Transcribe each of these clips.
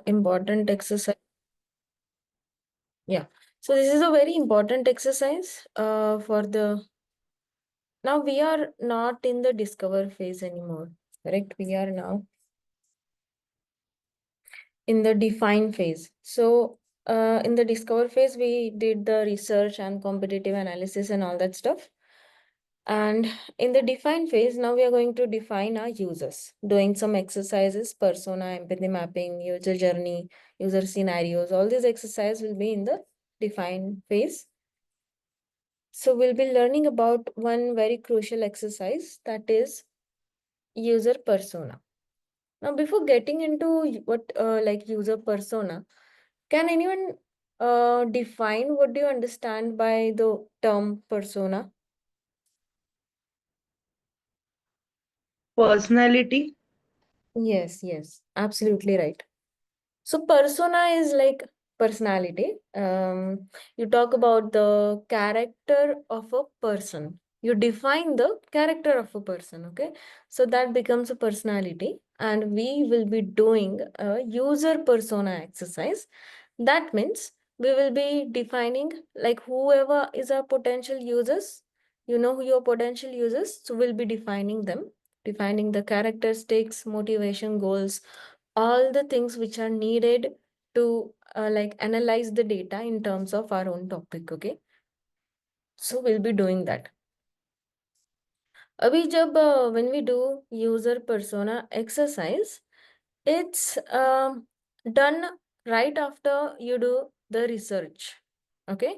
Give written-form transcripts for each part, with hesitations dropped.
Important exercise. Yeah. So this is a very important exercise for the now we are not in the discover phase anymore. Correct? We are now in the define phase. So in the discover phase, we did the research and competitive analysis and all that stuff. And in the define phase, now we are going to define our users, doing some exercises, persona, empathy mapping, user journey, user scenarios. All these exercises will be in the define phase. So we'll be learning about one very crucial exercise, that is user persona. Now, before getting into what like user persona, can anyone define what do you understand by the term persona? Personality. Yes, absolutely right. So persona is like personality. You talk about the character of a person. You define the character of a person, okay? So that becomes a personality, and we will be doing a user persona exercise. That means we will be defining like whoever is our potential users. You know who your potential users, so we'll be defining them, defining the characteristics, motivation, goals, all the things which are needed to like analyze the data in terms of our own topic. Okay, so we'll be doing that. अभी जब when we do user persona exercise, it's done right after you do the research. Okay,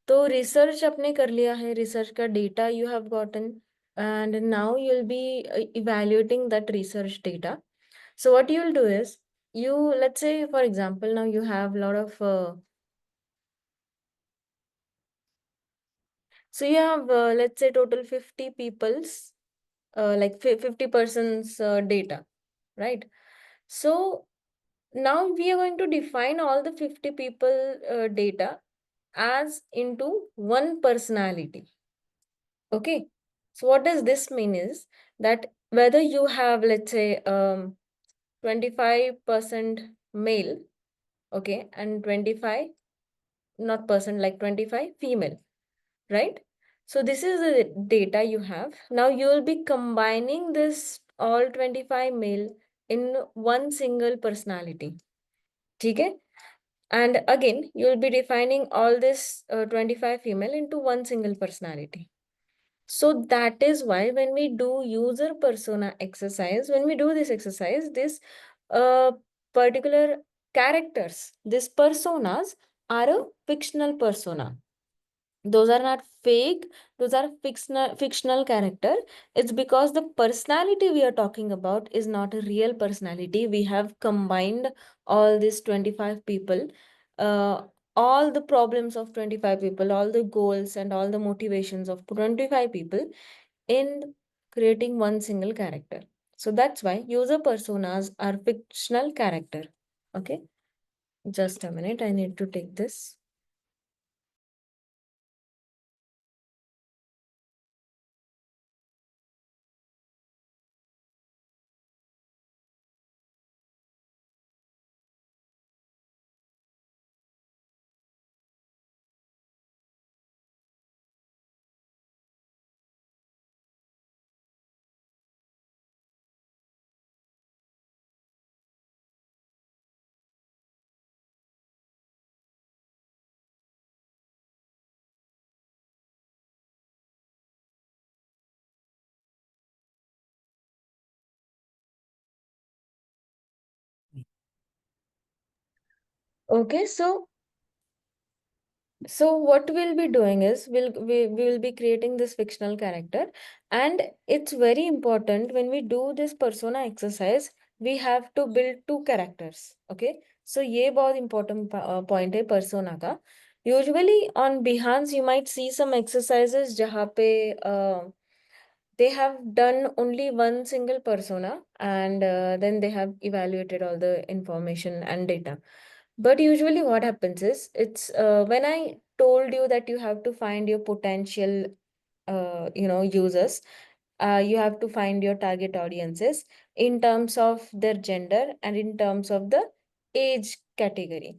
तो research आपने कर लिया है, research का data you have gotten, and now you'll be evaluating that research data. So what you'll do is, you, let's say for example, now you have a lot of so you have let's say total 50 people's like 50 persons data, right? So now we are going to define all the 50 people data as into one personality. Okay, so what does this mean is that whether you have, let's say, 25% male, okay, and 25, not person, like 25 female, right? So this is the data you have. Now you will be combining this all 25 male in one single personality. Okay? And again, you will be defining all this 25 female into one single personality. So that is why when we do user persona exercise, when we do this exercise, this uh, particular characters, these personas are a fictional persona. Those are not fake, those are fictional character. It's because the personality we are talking about is not a real personality. We have combined all these 25 people, uh, all the problems of 25 people, all the goals and all the motivations of 25 people in creating one single character. So that's why user personas are fictional character. Okay, just a minute, I need to take this. Okay, so what we'll be doing is we will be creating this fictional character, and it's very important when we do this persona exercise, we have to build two characters. Okay, so ये बहुत important point है persona का. Usually on Behance you might see some exercises जहाँ पे they have done only one single persona, and then they have evaluated all the information and data. But usually what happens is, it's when I told you that you have to find your potential users, you have to find your target audiences in terms of their gender and in terms of the age category.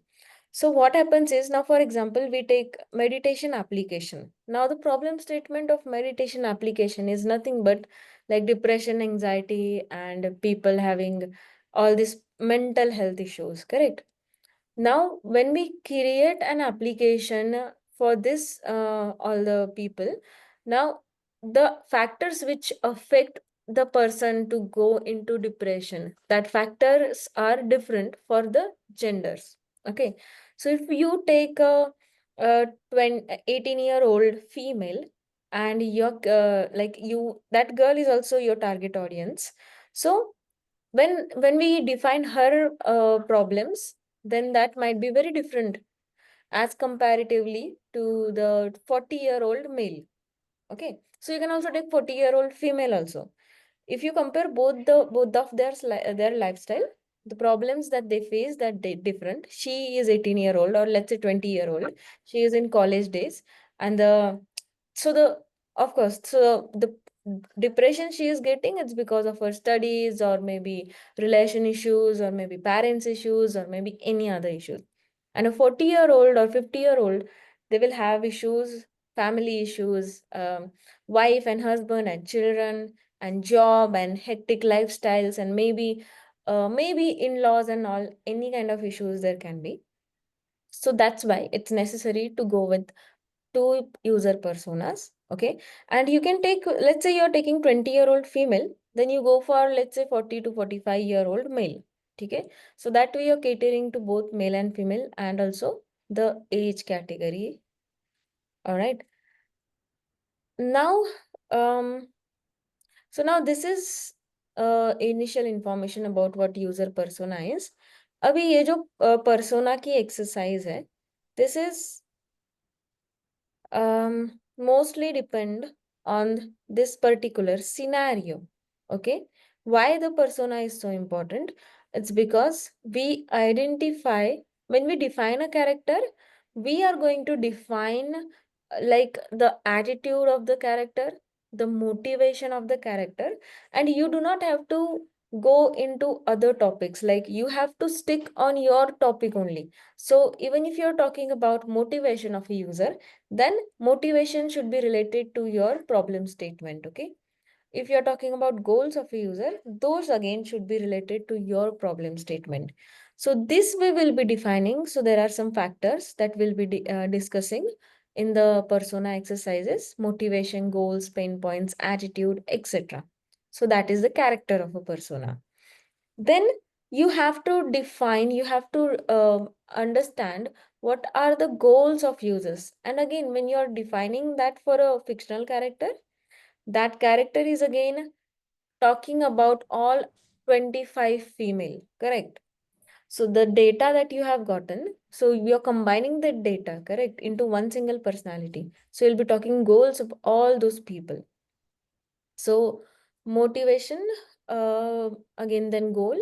So what happens is, now for example, we take meditation application. Now the problem statement of meditation application is nothing but like depression, anxiety, and people having all these mental health issues, correct? Now, when we create an application for this, all the people, now the factors which affect the person to go into depression, that factors are different for the genders. Okay, so if you take a 18-year-old female, and you're like you, that girl is also your target audience. So when we define her problems, then that might be very different as comparatively to the 40-year-old male. Okay, so you can also take 40-year-old female also. If you compare both of their lifestyle, the problems that they face, that they different. She is 18-year-old, or let's say 20-year-old. She is in college days, and the so the of course, so the depression she is getting, it's because of her studies, or maybe relation issues, or maybe parents issues, or maybe any other issues. And a 40-year-old or 50-year-old, they will have issues, family issues, wife and husband and children and job and hectic lifestyles, and maybe in-laws and all, any kind of issues there can be. So that's why it's necessary to go with two user personas. Okay, and you can take, let's say you're taking 20-year-old female, then you go for, let's say, 40 to 45-year-old male. Okay, so that way you're catering to both male and female, and also the age category. All right, now so now this is initial information about what user persona is. अभी ये जो persona की exercise है, this is mostly depend on this particular scenario. Okay, why the persona is so important? It's because we identify, when we define a character, we are going to define like the attitude of the character, the motivation of the character, and you do not have to go into other topics. Like, you have to stick on your topic only. So even if you're talking about motivation of a user, then motivation should be related to your problem statement. Okay, if you're talking about goals of a user, those again should be related to your problem statement. So this we will be defining. So there are some factors that we'll be discussing in the persona exercises: motivation, goals, pain points, attitude, etc. So that is the character of a persona. Then you have to define, you have to understand what are the goals of users. And again, when you're defining that for a fictional character, that character is again talking about all 25 female, correct? So the data that you have gotten, so you're combining that data, correct, into one single personality. So you'll be talking goals of all those people. So motivation, again, then goal,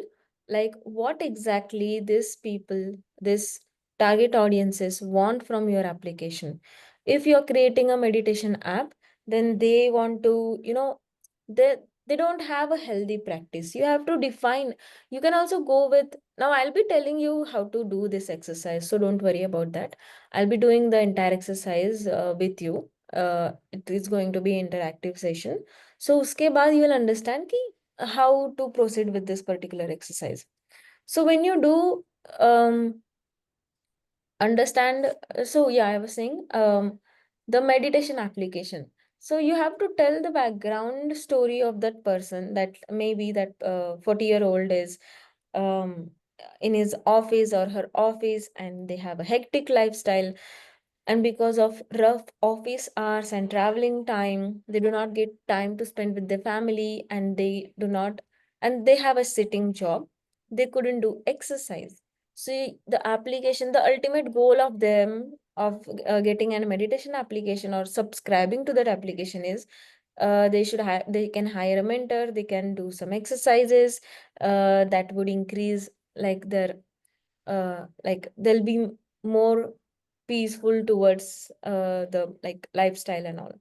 like what exactly this people, this target audiences want from your application. If you're creating a meditation app, then they want to, they don't have a healthy practice. You have to define. You can also go with, now I'll be telling you how to do this exercise, so don't worry about that. I'll be doing the entire exercise with you. It is going to be interactive session. So uske baad you will understand ki how to proceed with this particular exercise. So when you do understand, so yeah, I was saying the meditation application. So you have to tell the background story of that person, that maybe that 40-year-old is um in his office or her office, and they have a hectic lifestyle, and because of rough office hours and traveling time, they do not get time to spend with their family, and they have a sitting job. They couldn't do exercise. See, the application, the ultimate goal of them of getting a meditation application or subscribing to that application is they can hire a mentor, they can do some exercises that would increase like their like they'll be more peaceful towards the like lifestyle and all.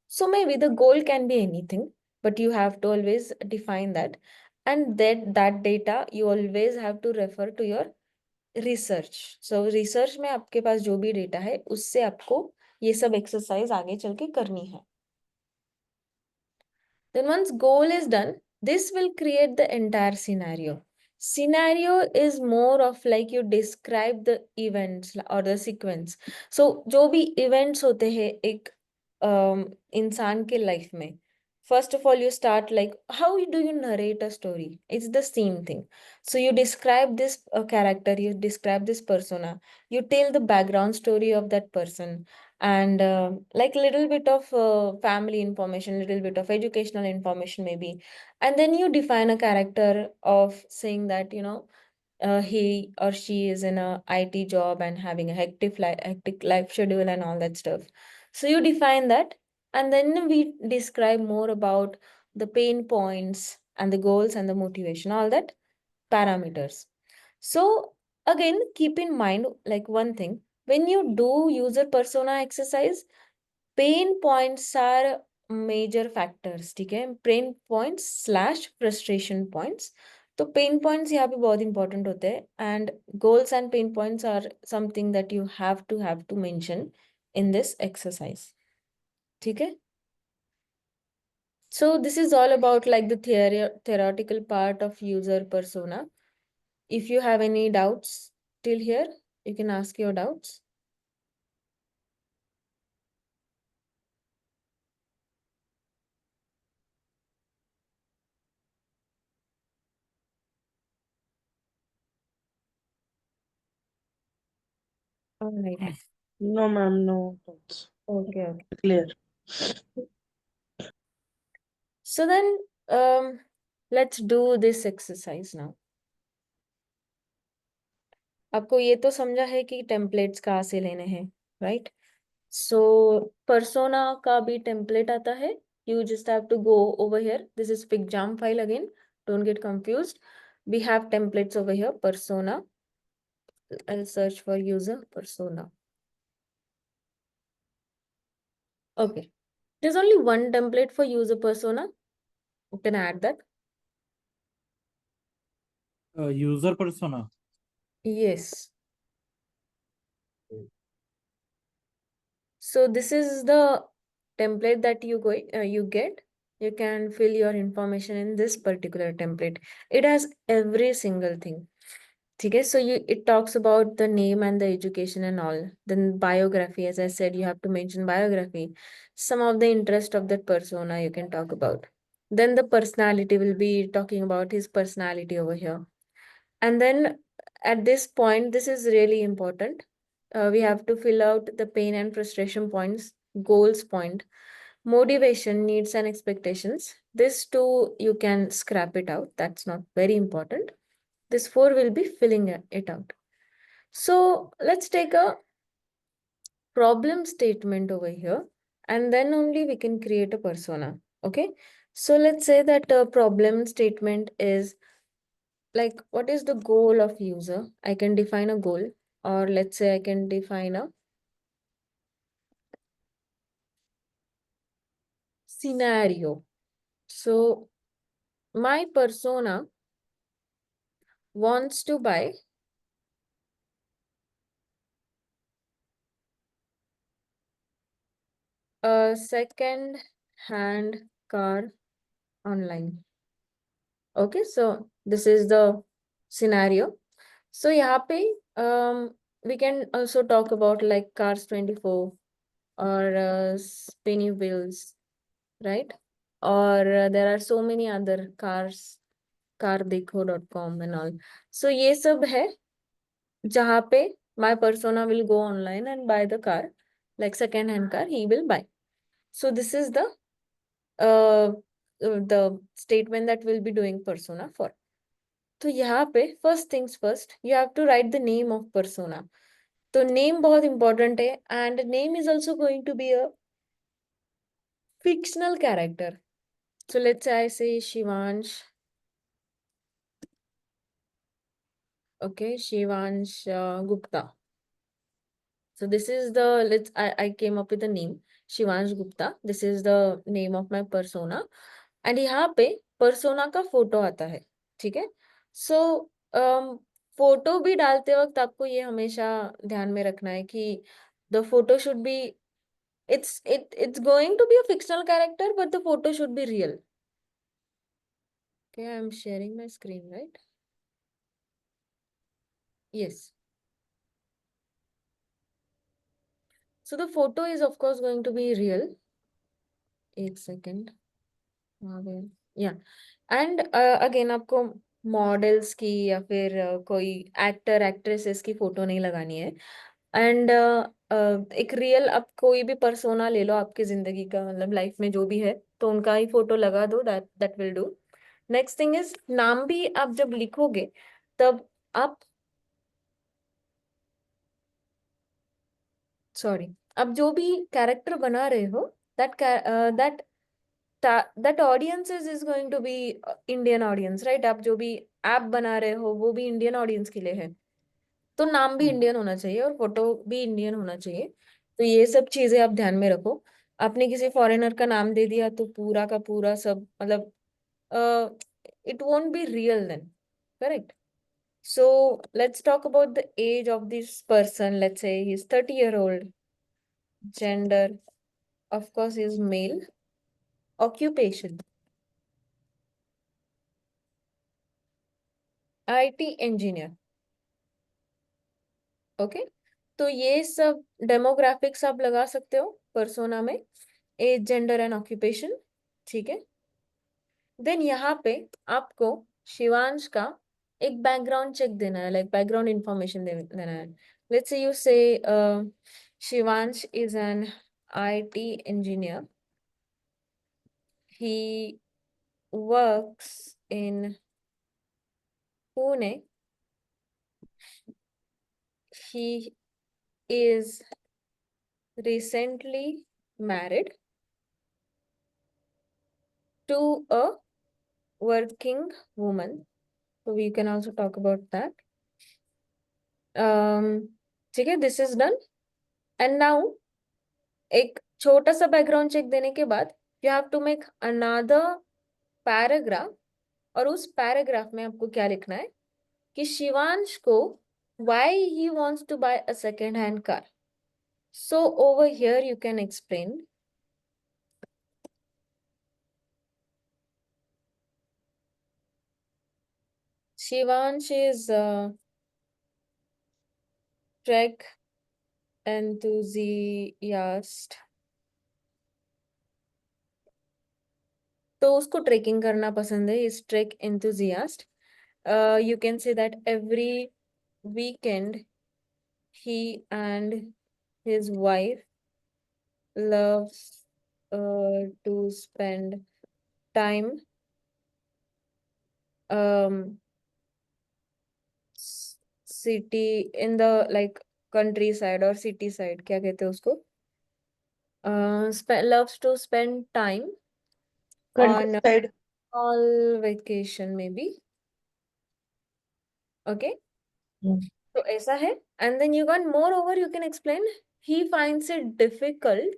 So maybe the goal can be anything, but you have to always define that, and that data you always have to refer to your research. So research में आपके पास जो भी data है उससे आपको ये सब exercise आगे चल के करनी है। Then once goal is done, this will create the entire scenario. Scenario is more of like you describe the events or the sequence. So जो भी events होते हैं एक इंसान के life में, first of all you start like how do you narrate a story? It's the same thing. So you describe this character, you describe this persona, you tell the background story of that person, and like little bit of family information, little bit of educational information maybe, and then you define a character of saying that he or she is in a IT job and having a hectic life schedule and all that stuff. So you define that, and then we describe more about the pain points and the goals and the motivation, all that parameters. So again, keep in mind like one thing, when you do user persona exercise, pain points are major factors, ठीक है? Pain points slash frustration points. तो pain points यहाँ पे बहुत important होते हैं, and goals and pain points are something that you have to mention in this exercise. ठीक है? So this is all about like the theoretical part of user persona. If you have any doubts till here, you can ask your doubts. All right. No, ma'am, no doubts. Okay. Clear. So then, let's do this exercise now. आपको ये तो समझा है कि templates कहाँ से लेने हैं, right? So persona का भी template आता है. You just have to go over here. This is Picjam file again. Don't get confused. We have templates over here. Persona. I'll search for user persona. Okay. There's only one template for user persona. You can add that. User persona. Yes. So this is the template that you get. You can fill your information in this particular template. It has every single thing. Okay, so it talks about the name and the education and all. Then biography, as I said, you have to mention biography. Some of the interest of that persona you can talk about. Then the personality will be talking about his personality over here. And then at this point, this is really important. We have to fill out the pain and frustration points, goals point, motivation, needs and expectations. This two, you can scrap it out. That's not very important. This four will be filling it out. So let's take a problem statement over here, and then only we can create a persona. Okay. So let's say that a problem statement is like, what is the goal of user? I can define a goal, or let's say I can define a scenario. So my persona wants to buy a second hand car online. Okay, so this is the scenario. So यहाँ पे we can also talk about like Cars 24 or Spinny Wheels, right? Or there are so many other cars, cardekho.com and all. So ये सब है जहाँ पे my persona will go online and buy the car, like second hand car he will buy. So this is the statement that we'll be doing persona for. तो यहाँ पे first things first, you have to write the name of persona. तो name बहुत important है, and name is also going to be a fictional character. So let's say I say Shivansh. Okay, Shivansh Gupta. So this is the, I came up with the name Shivansh Gupta. This is the name of my persona. And यहाँ पे persona का photo आता है, ठीक है? So photo भी डालते वक्त आपको ये हमेशा ध्यान में रखना है कि the photo should be it's going to be a fictional character, but the photo should be real. Okay, I'm sharing my screen, right? Yes. So the photo is of course going to be real. एक second. या and again आपको models की या फिर कोई actor actresses की photo नहीं लगानी है. एंड एक रियल आप कोई भी पर्सोना ले लो आपकी जिंदगी का, मतलब लाइफ में जो भी है, तो उनका ही फोटो लगा दो. That will do. Next thing is, नाम भी आप जब लिखोगे तब आप, सॉरी, आप जो भी कैरेक्टर बना रहे हो, that that that audiences is going to be Indian audience, right? आप जो भी ऐप बना रहे हो वो भी इंडियन ऑडियंस के लिए है, तो नाम भी इंडियन होना चाहिए और फोटो भी इंडियन होना चाहिए. तो ये सब चीजें आप ध्यान में रखो. आपने किसी फॉरेनर का नाम दे दिया तो पूरा का पूरा सब, मतलब it won't be real then, correct? So let's talk about the age of this person. Let's say he's 30-year-old. Gender, of course, is male. Occupation, IT engineer. Okay, तो ये सब डेमोग्राफिक्स आप लगा सकते हो पर्सोना में. Age, gender and occupation. ठीक है. देन यहाँ पे आपको शिवांश का एक बैकग्राउंड चेक देना है, लाइक बैकग्राउंड इंफॉर्मेशन देना है. लेट्स से यू से Shivansh is an IT engineer. He works in Pune. He is recently married to a working woman. So we can also talk about that. ठीक है, this is done. And now एक छोटा सा background check देने के बाद you have to make another paragraph. और उस पैराग्राफ में आपको क्या लिखना है कि शिवांश को why he wants to buy a second hand car. So over here you can explain. Shivansh is a trek enthusiast. तो उसको ट्रेकिंग करना पसंद है, is trek enthusiast. You can say that every weekend he and his wife loves to spend time city in the like countryside or city side, क्या कहते हैं उसको, loves to spend time on Countryside. all vacation maybe. Okay. तो ऐसा है. And then you can, moreover you can explain, he finds it difficult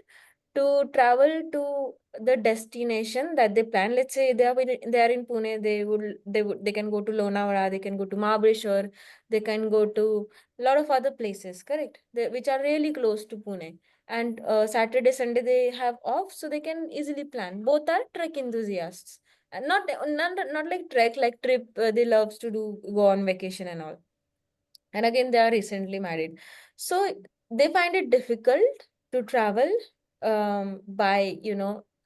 to travel to the destination that they plan. Let's say they are in Pune, they can go to Lonavala, they can go to Mahabaleshwar, they can go to a lot of other places, correct? Which are really close to Pune. And Saturday, Sunday they have off, so they can easily plan. Both are trek enthusiasts. And not like trek, like trip. They loves to go on vacation and all. And again, they are recently married, so they find it difficult to travel by,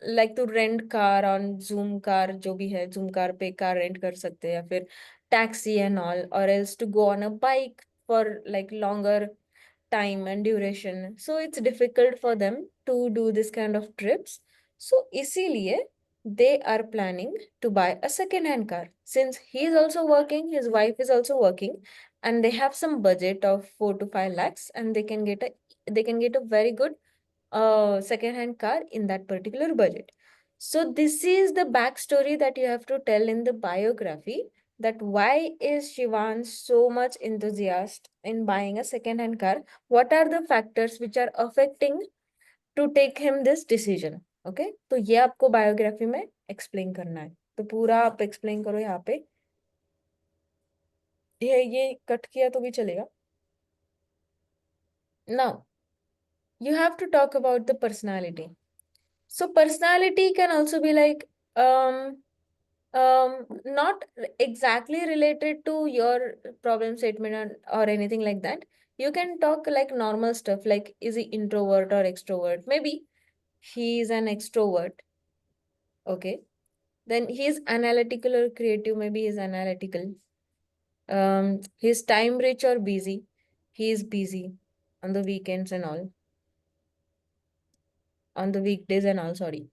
like to rent car on Zoom car, जो भी है Zoom car पे car rent कर सकते हैं, या फिर taxi and all, or else to go on a bike for like longer time and duration. So it's difficult for them to do this kind of trips. So इसीलिए they are planning to buy a second hand car. Since he is also working, his wife is also working, and they have some budget of 4 to 5 lakhs, and they can get a very good second hand car in that particular budget. So this is the backstory that you have to tell in the biography, that why is Shivan so much enthusiast in buying a second hand car? What are the factors which are affecting to take him this decision? Okay, तो ये आपको biography में explain करना है. तो पूरा आप explain करो यहाँ पे. ये कट किया तो भी चलेगा. Now you have to talk about the personality. So personality can also be like not exactly related to your problem statement or anything like that. You can talk like normal stuff, like is he introvert or extrovert? Maybe he is an extrovert. Okay. Then he is analytical or creative. Maybe he is analytical. He's time rich or busy. He is busy on the weekends and all, on the weekdays and all. Sorry.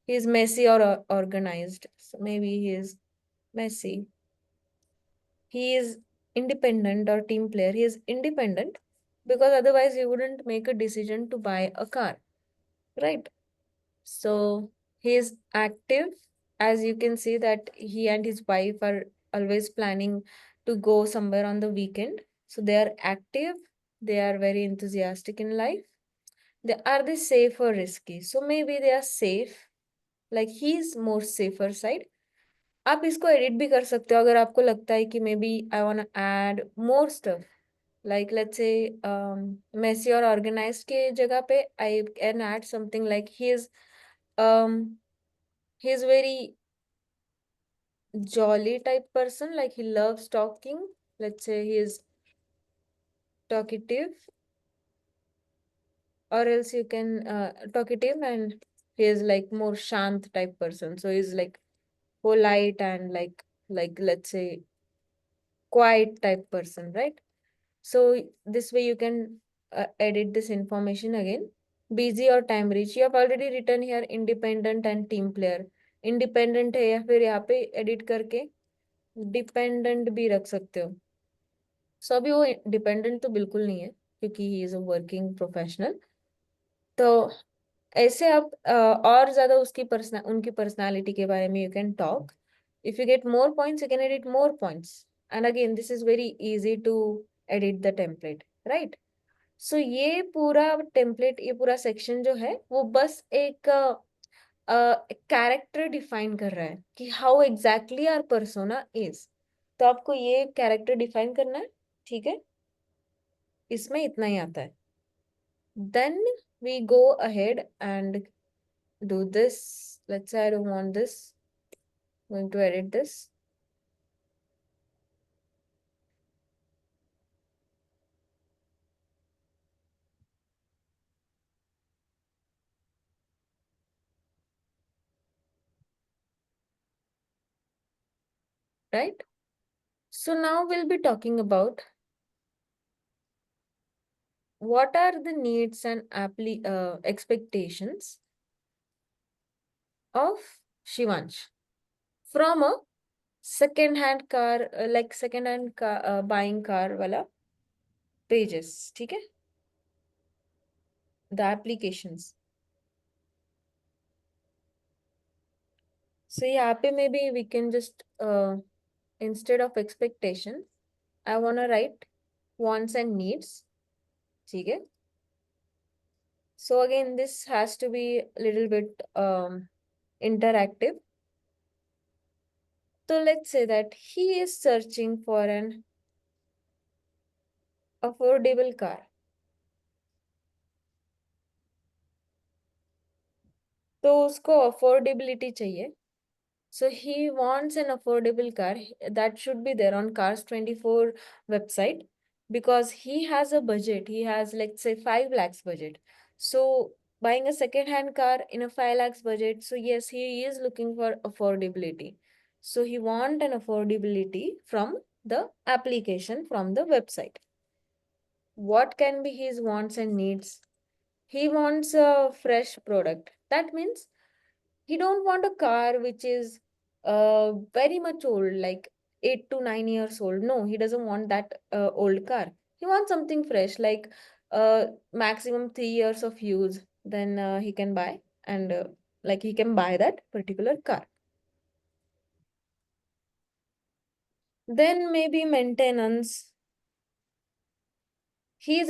He is messy or organized. So maybe he is messy. He is independent or team player. He is independent because otherwise he wouldn't make a decision to buy a car, right? So he is active. As you can see that he and his wife are always planning to go somewhere on the weekend. So they are active. They are very enthusiastic in life. Are they safe or risky? So maybe they are safe. Like he is more safer side. आप इसको edit भी कर सकते हो अगर आपको लगता है कि maybe I want add more stuff like let's say messy और ऑर्गेनाइज्ड के जगह पे I can add something like he is very jolly type person, like he loves talking. Let's say he is talkative, or else you can talkative, and he is like more shant type person. So he's like polite and like let's say quiet type person, right? So this way you can edit this information again. Busy or time rich. You have already written here independent and team player. Independent है या फिर यहाँ पे edit करके dependent भी रख सकते हो. सो अभी वो डिपेंडेंट तो बिल्कुल नहीं है क्योंकि he is a working professional. तो ऐसे आप और ज्यादा उनकी पर्सनालिटी के बारे में you can talk. If you get more points you can edit more points. And again this is very easy to edit the template, right? So ये पूरा टेम्पलेट, ये पूरा सेक्शन जो है वो बस एक कैरेक्टर डिफाइन कर रहा है कि how exactly our persona is. तो आपको ये कैरेक्टर डिफाइन करना है, ठीक है? इसमें इतना ही आता है. Then we go ahead and do this. Let's say I don't want this. I'm going to edit this. Right? So now we'll be talking about what are the needs and expectations of Shivansh from a second-hand car, like second-hand car, buying car wala pages, ठीक है? The applications. So यहाँ पे maybe we can just instead of expectation, I wanna write wants and needs. ठीक है? So again, this has to be a little bit interactive. So let's say that he is searching for an affordable car. तो उसको affordability चाहिए. So he wants an affordable car that should be there on Cars24 website because he has a budget. He has, let's say, 5 lakhs budget. So buying a second-hand car in a 5 lakhs budget. So yes, he is looking for affordability. So he want an affordability from the application, from the website. What can be his wants and needs? He wants a fresh product. That means he don't want a car which is very much old, like 8 to 9 years old. No, he doesn't want that old car. He wants something fresh, like maximum 3 years of use. Then he can buy, and like he can buy that particular car. Then maybe maintenance. He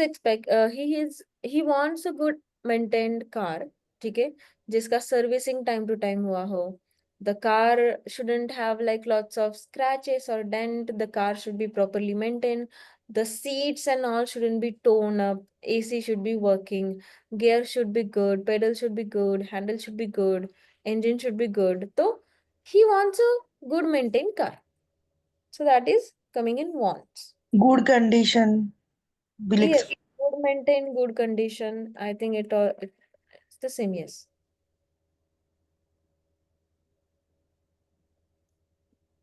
wants a good maintained car, ठीक है, जिसका servicing time to time हुआ हो. The car shouldn't have like lots of scratches or dent. The car should be properly maintained. The seats and all shouldn't be torn up. AC should be working. Gear should be good. Pedal should be good. Handle should be good. Engine should be good. So he wants a good maintained car. So that is coming in wants. Good condition. Will Yes, ex- good maintained, good condition. I think it's the same, yes.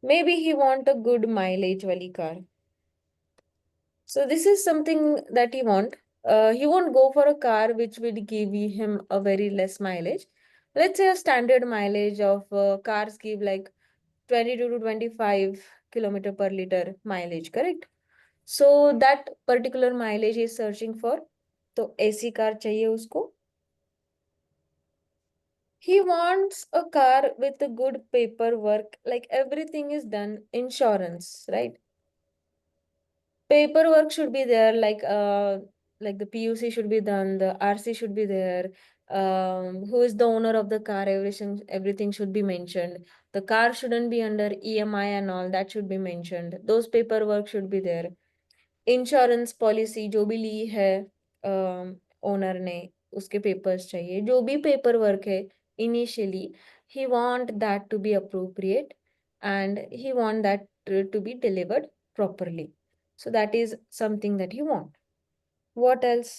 Maybe he want a good mileage wali car. So this is something that he want. He won't go for a car which will give him a very less mileage. Let's say a standard mileage of cars give like 22 to 25 kilometer per liter mileage, correct? So that particular mileage is searching for. तो AC car चाहिए उसको. He wants a car with a good paperwork, like everything is done, insurance, right? Paperwork should be there, like the PUC should be done, the RC should be there. Who is the owner of the car? Everything should be mentioned. The car shouldn't be under EMI and all that should be mentioned. Those paperwork should be there. Insurance policy जो भी ली है owner ने उसके papers चाहिए जो भी paper work है initially he want that to be appropriate and he want that to be delivered properly. So that is something that you want. What else?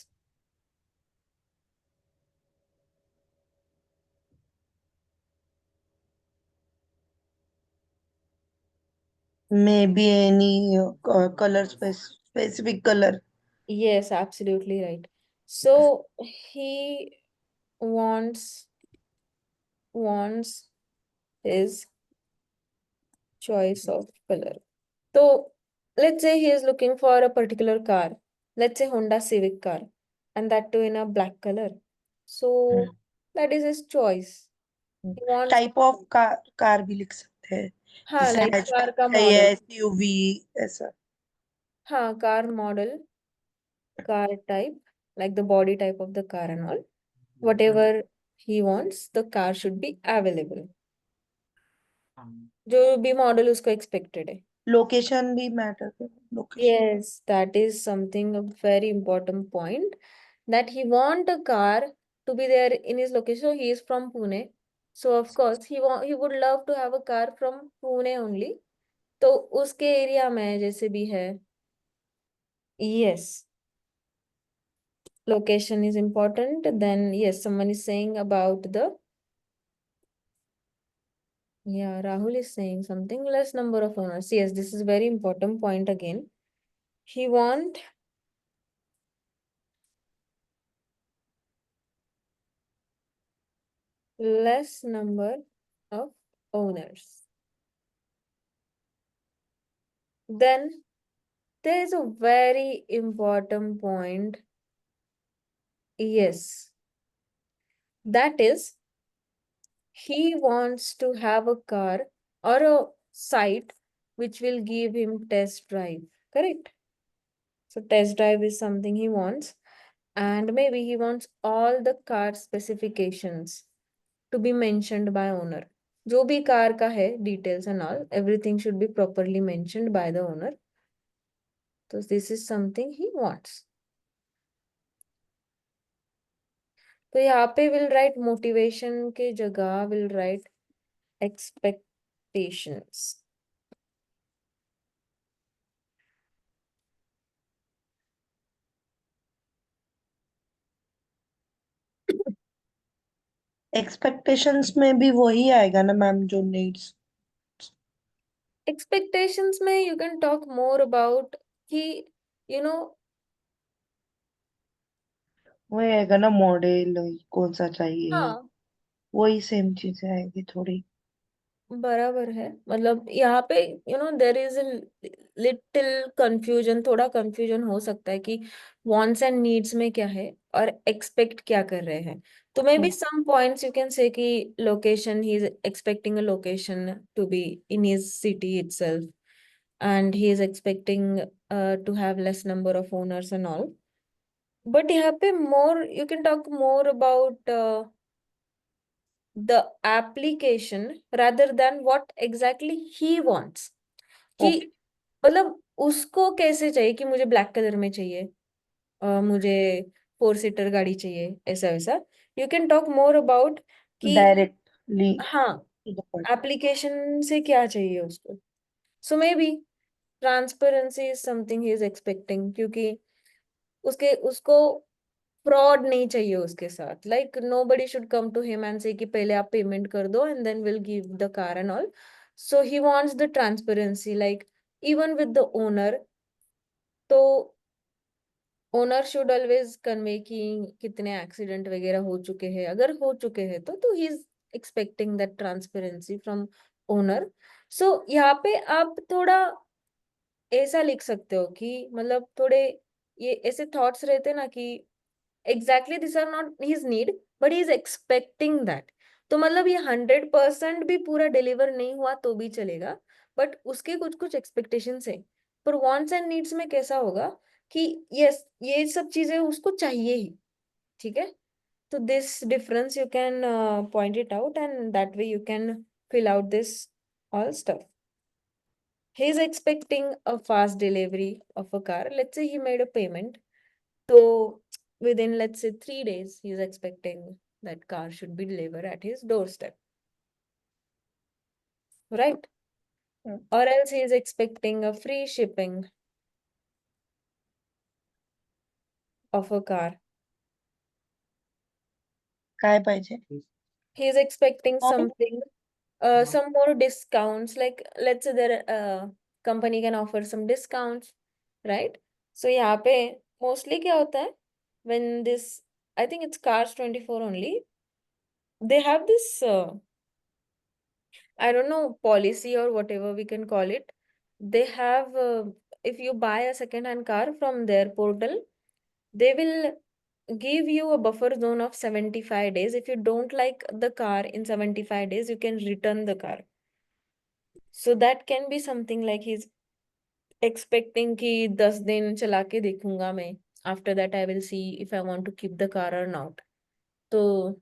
maybe any color specific color. Yes, absolutely right. So he wants his choice of color. So let's say he is looking for a particular car. Let's say Honda Civic car, and that too in a black color. So that is his choice. He wants, type of car भी लिख सकते हैं हाँ, जैसे like car hatchback का है या model. SUV ऐसा हाँ, car model, car type, like the body type of the car and all. Whatever he wants, the car should be available. जो भी model उसको expected है. लोकेशन भी मैटर कर location Yes, that is something a very important point that he want a car to be there in his location. So he is from Pune. So of course he would love to have a car from Pune only. तो उसके area में जैसे भी है. Yes, location is important. Then yes, someone is saying about the, yeah, Rahul is saying something less number of owners. Yes, this is very important point again. He want less number of owners. Then there is a very important point. Yes, that is, he wants to have a car or a site which will give him test drive. Correct? So test drive is something he wants. And maybe he wants all the car specifications to be mentioned by owner. जो भी car का है, details and all, everything should be properly mentioned by the owner. So this is something he wants. तो यहाँ पे will write motivation के जगह will write expectations. Expectations में भी वही आएगा ना मैम जो नीड्स Expectations में you can talk more about कि you know वही आएगा ना मॉडल कौन सा चाहिए हाँ वही सेम चीजें आएगी थोड़ी बराबर है मतलब यहाँ पे देर इज लिटिल कंफ्यूजन थोड़ा कंफ्यूजन हो सकता है कि wants एंड नीड्स में क्या है और एक्सपेक्ट क्या कर रहे हैं तो maybe some points you can say कि location he is expecting a location to be in his city itself and he is expecting to have less number of owners and all but यहाँ पे more you can talk more about the application rather than what exactly he wants. कि मतलब उसको कैसे चाहिए कि मुझे black colour में चाहिए, मुझे 4 सीटर गाड़ी चाहिए, ऐसा वैसा. You can talk more about कि डायरेक्टली हाँ टू द पॉइंट. एप्लीकेशन से क्या चाहिए उसको. So maybe transparency is something he is expecting, क्योंकि उसको फ्रॉड नहीं चाहिए उसके साथ. Like nobody should come to him and say कि पहले आप पेमेंट कर दो and then will give the car and all. So he wants the transparency, like even with the owner. तो ओनर शुड ऑलवेज कन्वे कि कितने accident वगैरह हो चुके हैं, अगर हो चुके हैं तो he is expecting that transparency from owner. So यहाँ पे आप थोड़ा ऐसा लिख सकते हो कि मतलब थोड़े ये ऐसे थॉट्स रहते ना कि exactly this are not his need but he is expecting that. तो मतलब ये 100% भी पूरा डिलीवर नहीं हुआ तो भी चलेगा, बट उसके कुछ कुछ एक्सपेक्टेशंस है. पर वांट्स एंड नीड्स में कैसा होगा कि यस ये सब चीजें उसको चाहिए ही. ठीक है. तो this difference you can point it out and that way you can fill out this all stuff. He is expecting a fast delivery of a car. Let's say he made a payment. So within, let's say, 3 days, he is expecting that car should be delivered at his doorstep. Right? Or else he is expecting a free shipping of a car. काय पाहिजे. He is expecting काय? something, some more discounts. Like let's say there company can offer some discounts, right? So यहाँ पे mostly क्या होता है when this, I think it's Cars 24 only, they have this I don't know, policy or whatever we can call it. They have, if you buy a second-hand car from their portal, they will give you a buffer zone of 75 days. If you don't like the car in 75 days, you can return the car. So that can be something like he's expecting कि 10 दिन चला के देखूंगा मैं. After that, I will see if I want to keep the car or not. So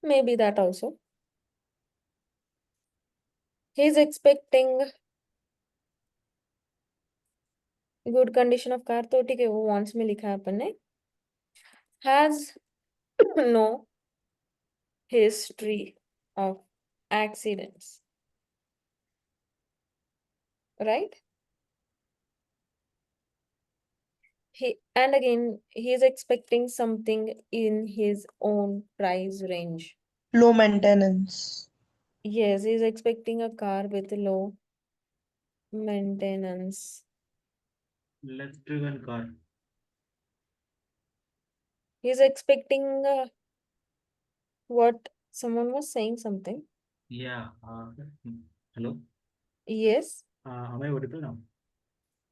maybe that also. He's expecting good condition of car. तो ठीक है, वो wants में लिखा है अपन ने. Has no history of accidents. Right? And again, he is expecting something in his own price range. Low maintenance. Yes, he is expecting a car with low maintenance. Less driven car. He is expecting what someone was saying something. Yeah. Hello. Yes. Am I audible now?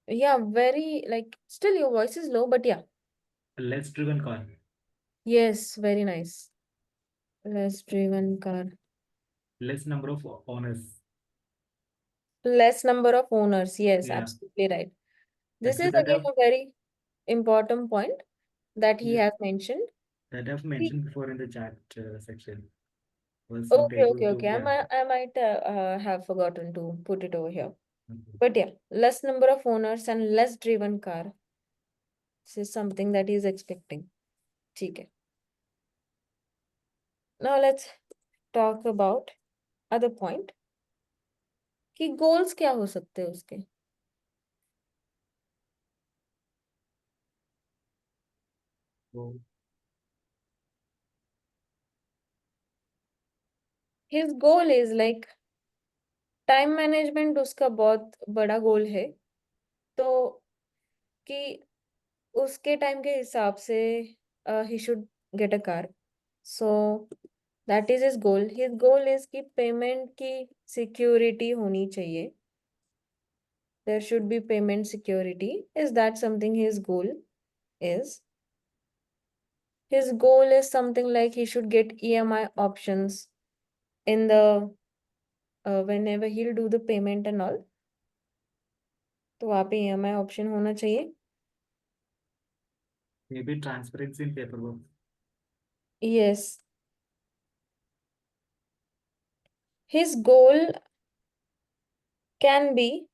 Yeah, very like still your voice is low, but yeah. A less driven car. Yes, very nice. Less driven car. Less number of owners. Less number of owners. Yes, Yeah. absolutely right. This Actually, is again a very important point that he has mentioned. that I've mentioned before in the chat section. Was not Okay, able okay, to. okay. Yeah. I might have forgotten to put it over here. Okay. But yeah, less number of owners and less driven car. This is something that he is expecting. ठीक है. Now let's talk about other point कि goals क्या हो सकते हैं उसके. So, His goal is like time management उसका बहुत बड़ा गोल है. तो कि उसके टाइम के हिसाब से he should get a car. So that is his goal. His goal is कि पेमेंट की सिक्योरिटी होनी चाहिए. There should be payment security. Is that something his goal is? His goal is something like he should get EMI options in the whenever he'll do the payment and all. तो वहाँ पे EMI option होना चाहिए. maybe transparency in paperwork. Yes. His goal can be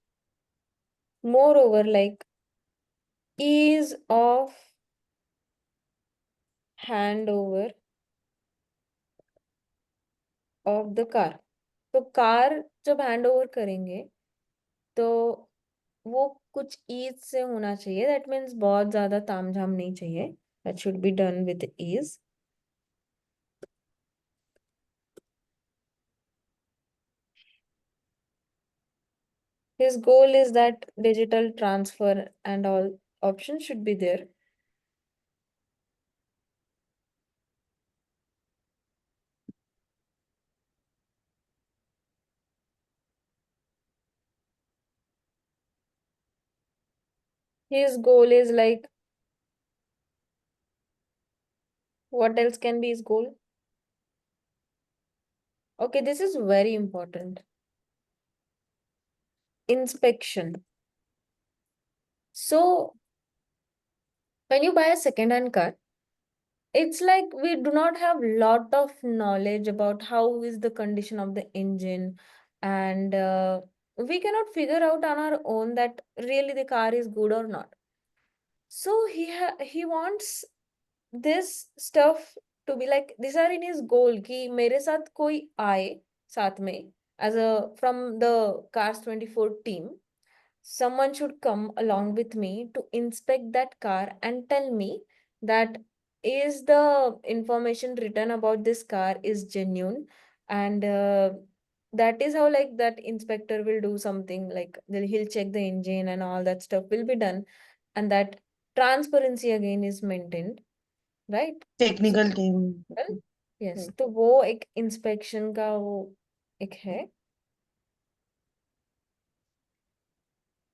moreover like ease of handover of the car. तो car जब hand over करेंगे तो वो कुछ ईज से होना चाहिए. दैट मीन्स बहुत ज्यादा तामझाम नहीं चाहिए. That should be done with ease. His goal is that digital transfer and all options should be there. His goal is like, what else can be his goal? Okay, this is very important. Inspection. So, when you buy a second-hand car, it's like we do not have lot of knowledge about how is the condition of the engine, and we cannot figure out on our own that really the car is good or not. So he wants this stuff to be like, these are in his goal कि मेरे साथ कोई आए साथ में as a from the Cars 24 team. Someone should come along with me to inspect that car and tell me that is the information written about this car is genuine, and that is how like that inspector will do something like he'll check the engine and all that stuff will be done, and that transparency again is maintained, right? Technical team. Yes, तो वो एक inspection का वो एक है.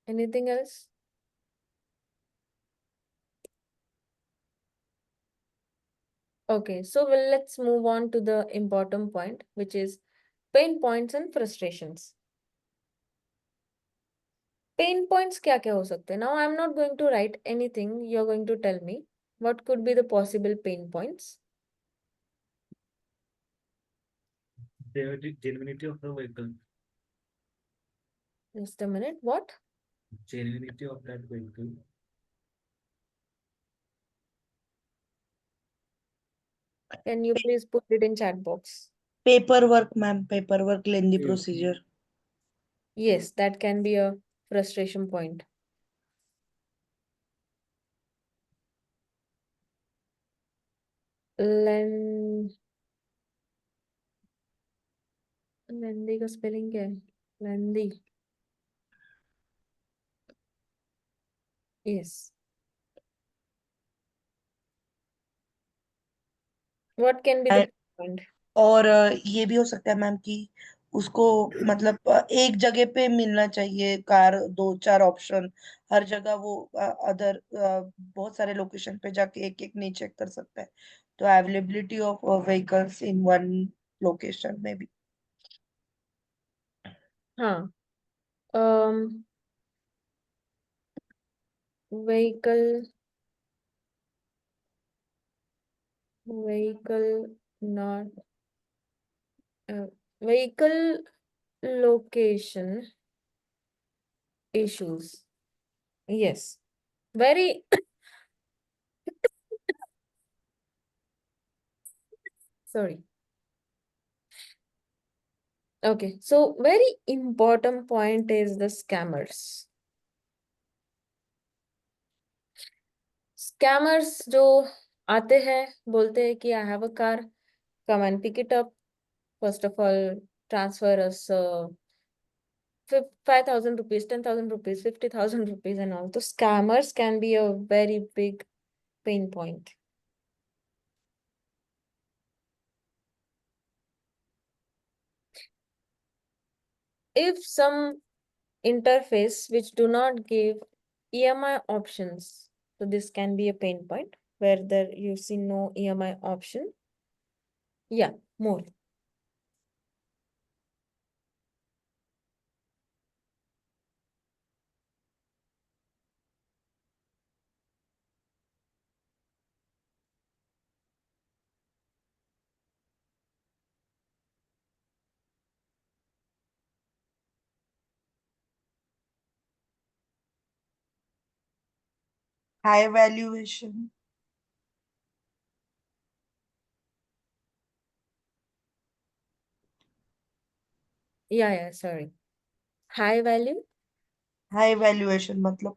Anything else? Okay, so let's move on to the important point, which is pain points and frustrations. Pain points क्या क्या हो सकते हैं? Now I'm not going to write anything. You're going to tell me what could be the possible pain points. The genuinity of the vehicle. Just a minute. What? Genuinity of that vehicle. Can you please put it in chat box? Paper work ma'am, paper work lengthy Yes. Procedure. Yes, that can be a frustration point. Len लेंदी का spelling क्या है? लेंदी. Yes. What can be the point? और ये भी हो सकता है ma'am कि उसको मतलब एक जगह पे मिलना चाहिए कार, दो चार ऑप्शन हर जगह वो अदर बहुत सारे लोकेशन पे जाके एक एक नहीं चेक कर सकता है. तो availability of vehicles in one location में भी. हाँ. um vehicle not vehicle location issues. Yes, very sorry. Okay, so very important point is the scammers. Scammers जो आते हैं बोलते हैं कि I have a car, come and pick it up. First of all, transfer us 5,000 rupees, 10,000 rupees, 50,000 rupees and all. So scammers can be a very big pain point. If some interface which do not give EMI options, so this can be a pain point where there you see no EMI option. Yeah, more. High valuation, या sorry, high value, high valuation मतलब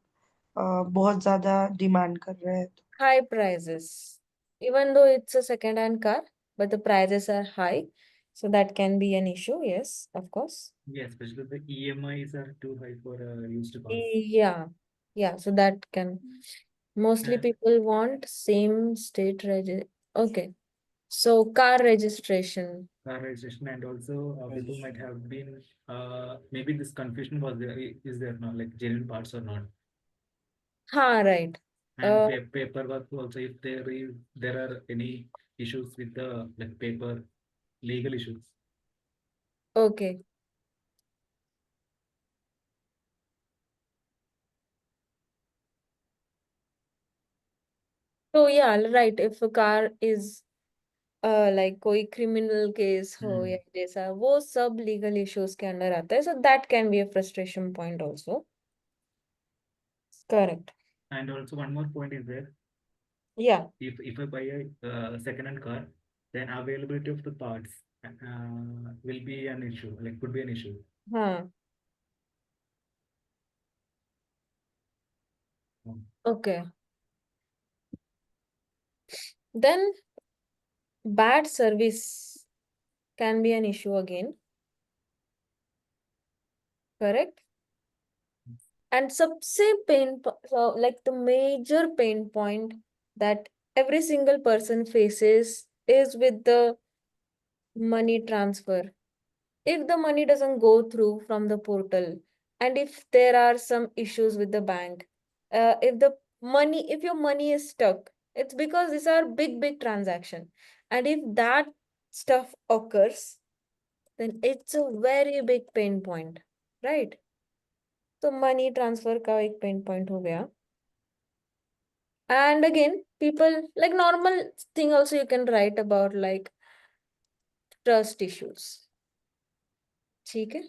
बहुत ज्यादा demand कर रहे हैं तो। high prices. Even though it's a second-hand car, but the prices are high, so that can be an issue. Yes, of course. Yeah, especially the EMIs are too high for used cars. Yeah, yeah. So that can mostly And people want same state Okay. So car registration. car registration, and also people might have been maybe this confusion was there, is there not like genuine parts or not? Ha, right. And Uh, paperwork also, if there are any issues with the like paper legal issues. okay. So yeah, right. If a car is like कोई criminal case हो या जैसा वो सब legal issues के अंदर आता है, so that can be a frustration point also. Correct. And also one more point is there, Yeah. if I buy a second-hand car, then availability of the parts will be an issue, like could be an issue. Huh. Um, Okay. Then bad service can be an issue again. Correct. And सबसे so like the major pain point that every single person faces is with the money transfer. If the money doesn't go through from the portal, and if there are some issues with the bank, if your money is stuck, it's because these are big transaction. And if that stuff occurs, then it's a very big pain point, right? So money transfer का एक pain point हो गया. And again, people like normal thing also you can write about like trust issues. ठीक है?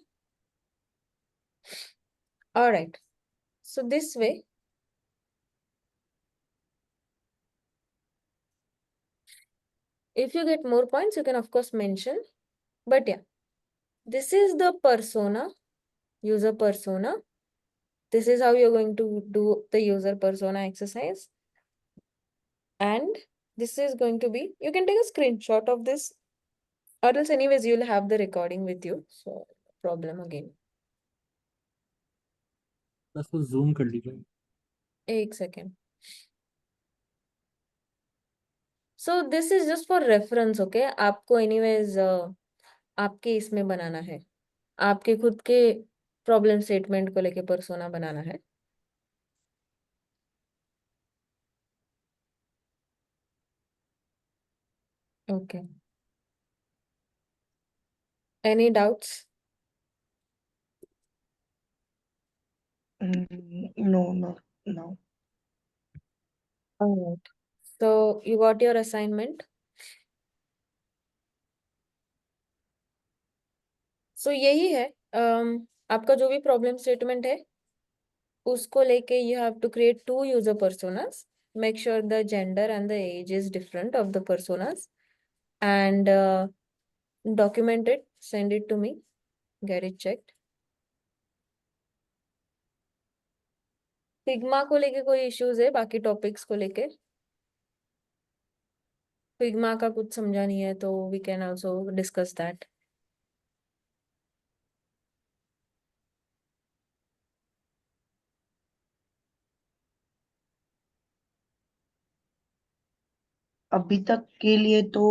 All right. So this way, if you get more points, you can of course mention. But yeah, this is the persona, user persona. This is how you're going to do the user persona exercise. And this is going to be, you can take a screenshot of this, or else anyways, you'll have the recording with you. So problem again. बस वो zoom कर लीजिए. एक second. So this is just for reference, okay? आपको anyways आपके इसमें बनाना है. आपके खुद के प्रॉब्लम स्टेटमेंट को लेके पर्सोना बनाना है. Okay. Any doubts? No, no, no. Alright. So you got your assignment. So यही है आपका जो भी प्रॉब्लम स्टेटमेंट है उसको लेके you have to create 2 user personas. Make sure the gender and the age is different of the personas and document it, send it to me, get it checked. Figma को लेके कोई issues है बाकी topics को लेके? Figma का कुछ समझा नहीं है तो we can also discuss that. अभी तक के लिए तो